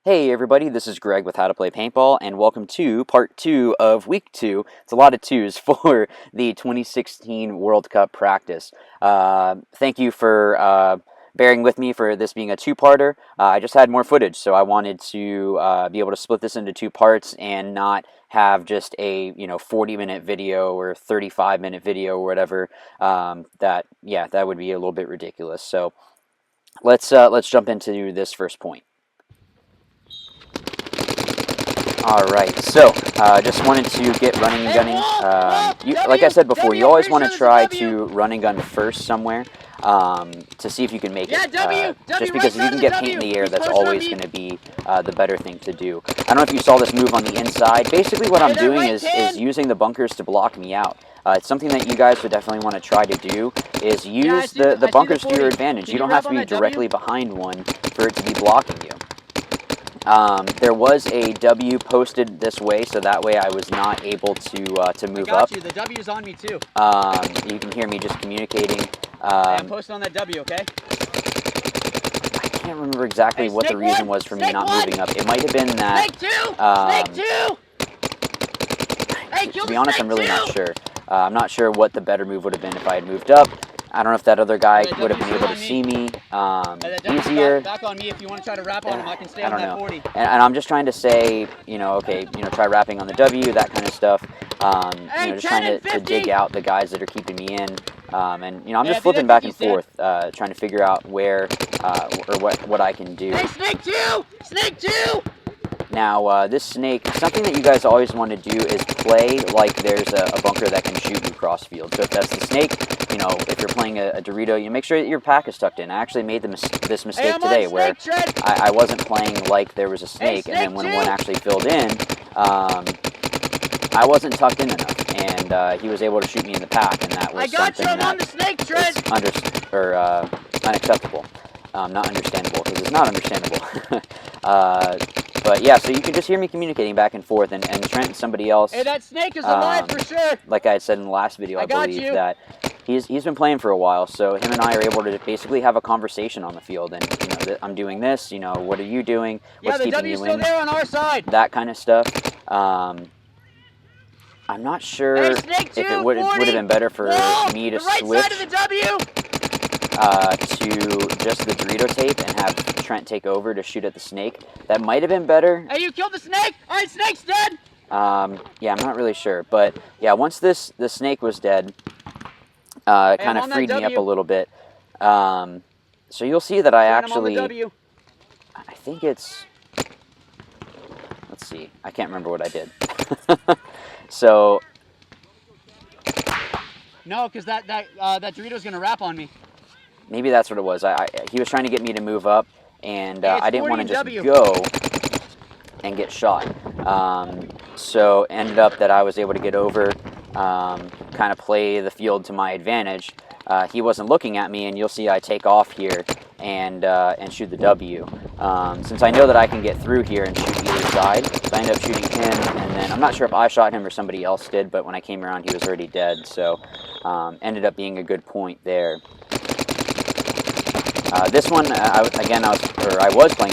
Hey everybody, this is Greg with How to Play Paintball, and welcome to part 2 of week 2. It's a lot of twos for the 2016 World Cup practice. Thank you for bearing with me for this being a two-parter. I just had more footage, so I wanted to be able to split this into two parts and not have just a 40-minute video or 35-minute video or whatever. That would be a little bit ridiculous. So let's jump into this first point. Alright, so just wanted to get running and gunning. Like I said before, you always want to try to run and gun first somewhere to see if you can make it. Just because if you can get paint in the air, that's always going to be the better thing to do. I don't know if you saw this move on the inside. Basically what I'm doing is using the bunkers to block me out. It's something that you guys would definitely want to try to do, is use the bunkers to your advantage. You don't have to be directly behind one for it to be blocking you. There was a W posted this way, so that way I was not able to move up. The W's on me too. You can hear me just communicating. I'm posted on that W, okay? I can't remember exactly what the reason was for me not moving up. It might have been that. To be honest, I'm really not sure. I'm not sure what the better move would have been if I had moved up. I don't know if that other guy would have been able to see me easier. Back on me if you want to try to wrap on him. I can stay on that 40. And I'm just trying to say, try wrapping on the W, that kind of stuff. Just trying to dig out the guys that are keeping me in. I'm just flipping back and forth, trying to figure out where or what I can do. Hey, Snake 2! Snake 2! Now, this snake, something that you guys always want to do is play like there's a bunker that can shoot you cross field. So if that's the snake, if you're playing a Dorito, you make sure that your pack is tucked in. I actually made this mistake today where I wasn't playing like there was a snake, and then when one actually filled in, I wasn't tucked in enough, and he was able to shoot me in the pack, and that was something that unacceptable. Not understandable, because it's not understandable. But yeah, so you can just hear me communicating back and forth, and Trent and somebody else. Hey, that snake is alive for sure. Like I had said in the last video, I believe that he's been playing for a while, so him and I are able to basically have a conversation on the field, and I'm doing this. What are you doing? What's keeping you in? Yeah, the W's still there on our side. That kind of stuff. I'm not sure if it would have been better for me to switch side of the W. To just the Dorito tape and have Trent take over to shoot at the snake. That might have been better. Hey, you killed the snake? All right, snake's dead. Yeah, I'm not really sure, but yeah, once the snake was dead, it kind of freed me up a little bit. So you'll see that I actually, I think it's, let's see, I can't remember what I did. So. No, because that Dorito's gonna wrap on me. Maybe that's what it was. He was trying to get me to move up, and I didn't want to just go and get shot. So ended up that I was able to get over, kind of play the field to my advantage. He wasn't looking at me, and you'll see I take off here and shoot the W. Since I know that I can get through here and shoot either side, so I ended up shooting him, and then I'm not sure if I shot him or somebody else did, but when I came around, he was already dead. So ended up being a good point there. This one, I was playing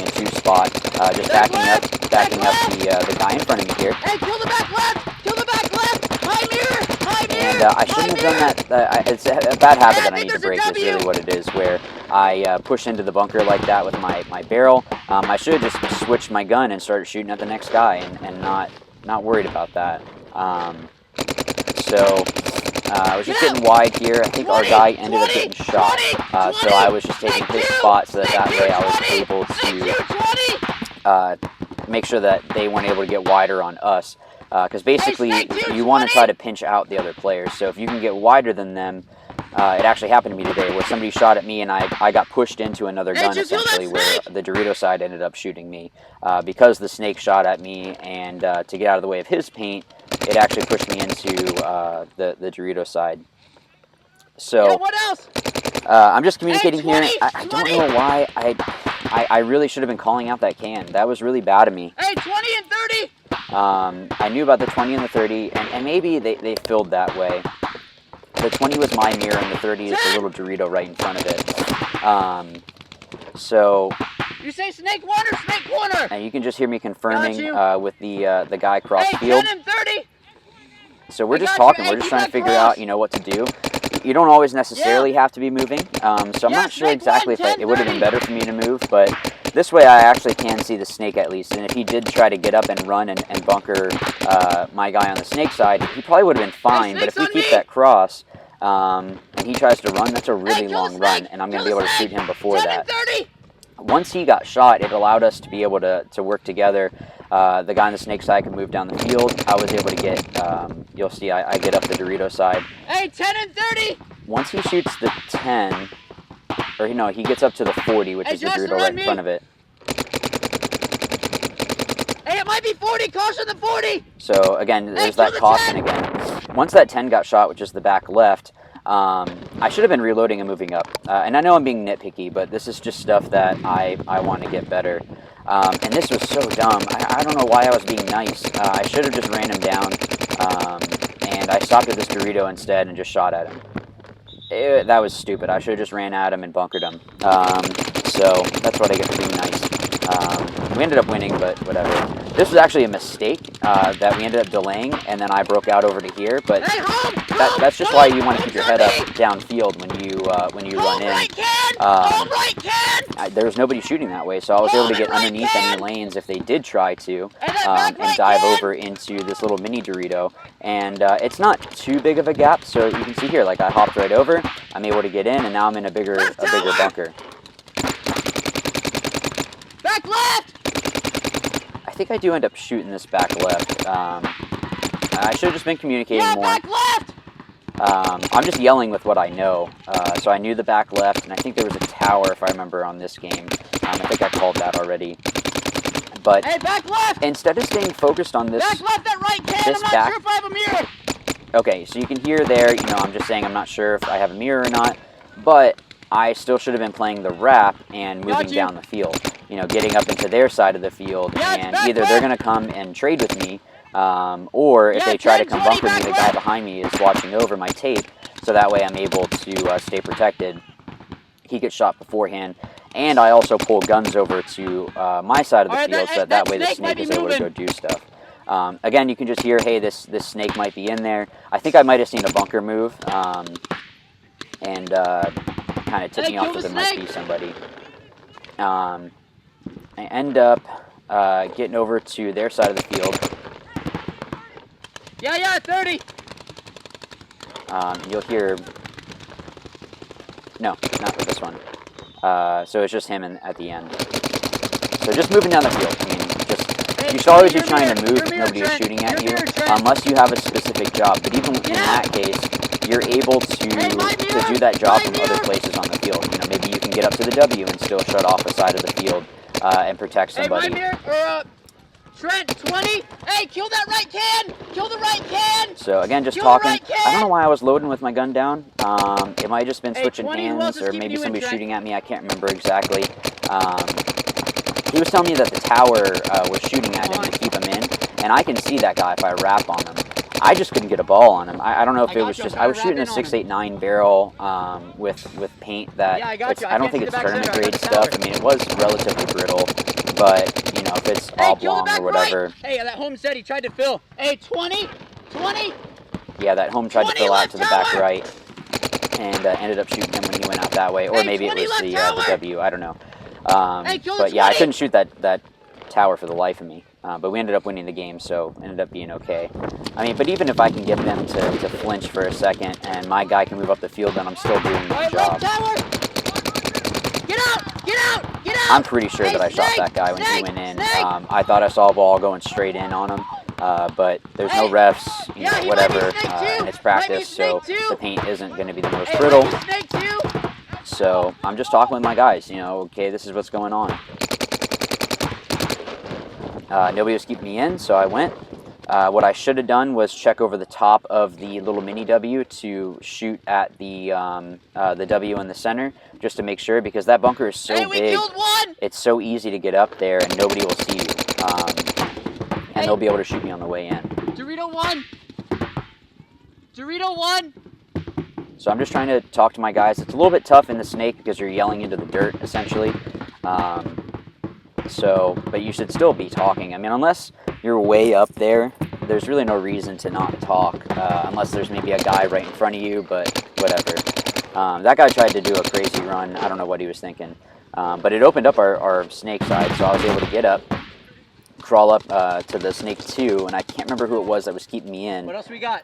a two-spot, just backing up the guy in front of me here. Hey, kill the back left! Kill the back left! High mirror! And I shouldn't have done that. It's a bad habit that I need to break, is really what it is, where I push into the bunker like that with my barrel. I should have just switched my gun and started shooting at the next guy and not worried about that. I was just getting wide here. I think our guy ended up getting shot. So I was just taking his spot so that way I was able to make sure that they weren't able to get wider on us. Because basically you want to try to pinch out the other players. So if you can get wider than them, it actually happened to me today where somebody shot at me and I got pushed into another gun essentially, where the Dorito side ended up shooting me. Because the snake shot at me, and to get out of the way of his paint, it actually pushed me into the Dorito side. So what else? I'm just communicating here. I don't know why I really should have been calling out that can. That was really bad of me. Hey, 20 and 30. I knew about the 20 and the 30, and maybe they filled that way. The 20 was my mirror, and the 30 is the little Dorito right in front of it. So You say snake one or snake corner? And you can just hear me confirming with the guy across Hey, field. 10 and 30. So we're just talking. We're just trying to figure out, what to do. You don't always necessarily have to be moving. So I'm not sure exactly if it would have been better for me to move, but this way I actually can see the snake at least. And if he did try to get up and run and bunker my guy on the snake side, he probably would have been fine. But if we keep that cross and he tries to run, that's a really long run, and I'm going to be able to shoot him before that. Once he got shot, it allowed us to be able to work together. The guy on the snake side could move down the field. I was able to get, you'll see, I get up the Dorito side. Hey, 10 and 30! Once he shoots the 10, or no, he gets up to the 40, which is the Dorito right in front of it. Hey, it might be 40, caution the 40! So again, there's that caution again. Once that 10 got shot, which is the back left, I should have been reloading and moving up. And I know I'm being nitpicky, but this is just stuff that I want to get better. And this was so dumb. I don't know why I was being nice. I should have just ran him down. And I stopped at this Dorito instead and just shot at him. That was stupid. I should have just ran at him and bunkered him. So that's what I get for being nice. We ended up winning, but whatever. This was actually a mistake that we ended up delaying, and then I broke out over to here. But that's just why you want to keep your head up downfield when you run in. There was nobody shooting that way, so I was able to get underneath any lanes if they did try to, and dive over into this little mini Dorito. And it's not too big of a gap, so you can see here, like I hopped right over. I'm able to get in, and now I'm in a bigger bunker. Back left! I think I do end up shooting this back left. I should have just been communicating more. Back left! I'm just yelling with what I know. So I knew the back left, and I think there was a tower, if I remember, on this game. I think I called that already. But hey, back left! Instead of staying focused on this, back left, that right can. I'm not sure if I have a mirror. Okay, so you can hear there, I'm just saying I'm not sure if I have a mirror or not, but I still should have been playing the wrap and moving down the field. Getting up into their side of the field, and either they're going to come and trade with me, or if they try to come bunker me, the guy behind me is watching over my tape, so that way I'm able to stay protected. He gets shot beforehand, and I also pull guns over to my side of the field, so that way the snake is able to go do stuff. Again, you can just hear, hey, this snake might be in there. I think I might have seen a bunker move, and kind of tipped me off that there might be somebody. I end up getting over to their side of the field. Yeah, 30. You'll hear, no, not with this one. So it's just him at the end. So just moving down the field. I mean, you should always be trying to move if nobody is shooting at you, unless you have a specific job. But even in that case, you're able to do that job from other places on the field. Maybe you can get up to the W and still shut off a side of the field and protect somebody. Hey, Trent, 20. Hey, kill that right can. Kill the right can. So again, just talking. I don't know why I was loading with my gun down. It might have just been switching hands, or maybe somebody shooting at me. I can't remember exactly. He was telling me that the tower was shooting at him to keep him in, and I can see that guy if I wrap on him. I just couldn't get a ball on him. I don't know if it was just, I was shooting a 6.89 barrel with paint that, I don't think it's tournament grade stuff. I mean, it was relatively brittle, but, if it's oblong or whatever. Hey, that home said he tried to fill. Hey, 20. Yeah, that home tried to fill out to the back right, and ended up shooting him when he went out that way, or maybe it was the W, I don't know. But yeah, I couldn't shoot that tower for the life of me. But we ended up winning the game, so ended up being okay. I mean, but even if I can get them to flinch for a second and my guy can move up the field, then I'm still doing my job. Get out! I'm pretty sure that I shot that guy when he went in. I thought I saw a ball going straight in on him, but there's no refs, whatever, and it's practice, so the paint isn't going to be the most brittle. So I'm just talking with my guys, okay, this is what's going on. Nobody was keeping me in, so I went. What I should have done was check over the top of the little mini W to shoot at the W in the center, just to make sure, because that bunker is so big. It's so easy to get up there, and nobody will see you. And they'll be able to shoot me on the way in. Dorito 1! Dorito 1! So I'm just trying to talk to my guys. It's a little bit tough in the snake because you're yelling into the dirt, essentially. So, but you should still be talking. I mean, unless you're way up there, there's really no reason to not talk, unless there's maybe a guy right in front of you, but whatever. That guy tried to do a crazy run. I don't know what he was thinking. But it opened up our snake side, so I was able to get up, crawl up to the snake 2, and I can't remember who it was that was keeping me in. What else we got?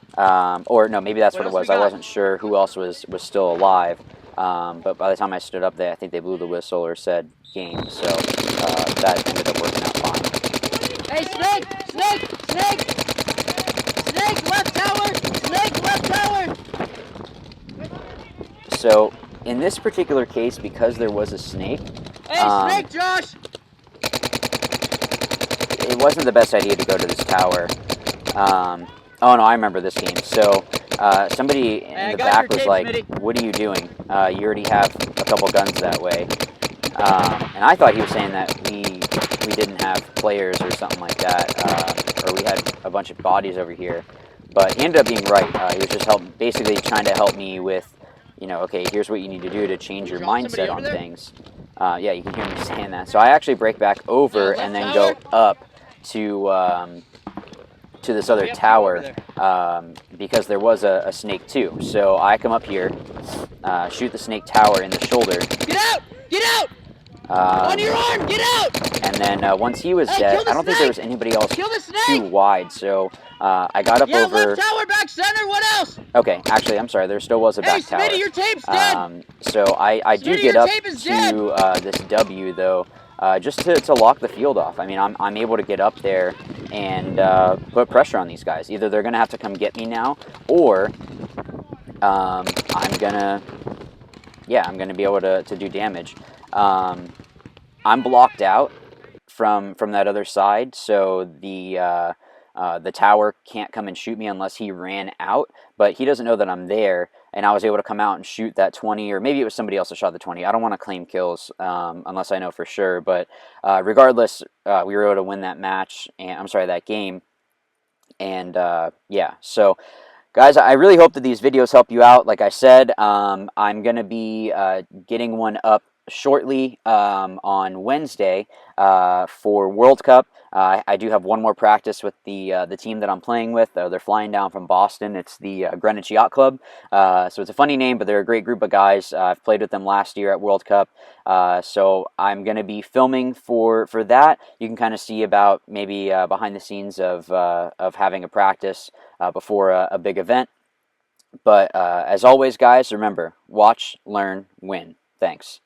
Or no, maybe that's what it was. I got? wasn't sure who else was still alive. But by the time I stood up there, I think they blew the whistle or said game, so that ended up working out fine. Hey, snake! Snake! Snake! Snake left tower! Snake left tower! So in this particular case, because there was a snake, Hey, snake, Josh! it wasn't the best idea to go to this tower. Oh no, I remember this game. So somebody in the back was like, Smitty. What are you doing? You already have a couple guns that way. And I thought he was saying that we didn't have players or something like that, or we had a bunch of bodies over here. But he ended up being right. He was just basically trying to help me with, you know, okay, here's what you need to do to change your mindset on things. Yeah, you can hear me saying that. So I actually break back over and then go up to this other tower because there was a snake too. So I come up here, shoot the snake tower in the shoulder. Get out! Get out! On your arm! Get out! And then once he was dead, I don't think there was anybody else too wide. So I got up over. Left tower, back center. What else? Okay, actually, I'm sorry. There still was a back tower. Smitty, your tape's dead. So I do get up to this W though. Just to lock the field off. I mean, I'm able to get up there and put pressure on these guys. Either they're going to have to come get me now, or I'm going to be able to do damage. I'm blocked out from that other side, so the tower can't come and shoot me unless he ran out, but he doesn't know that I'm there, and I was able to come out and shoot that 20, or maybe it was somebody else that shot the 20. I don't want to claim kills unless I know for sure, but regardless, we were able to win that match, and I'm sorry, that game, and yeah, so guys, I really hope that these videos help you out. Like I said, I'm going to be getting one up shortly on Wednesday for World Cup. I do have one more practice with the team that I'm playing with. They're flying down from Boston. It's the Greenwich Yacht Club. So it's a funny name, but they're a great group of guys. I've played with them last year at World Cup. So I'm going to be filming for that. You can kind of see about maybe behind the scenes of having a practice before a big event. But as always, guys, remember, watch, learn, win. Thanks.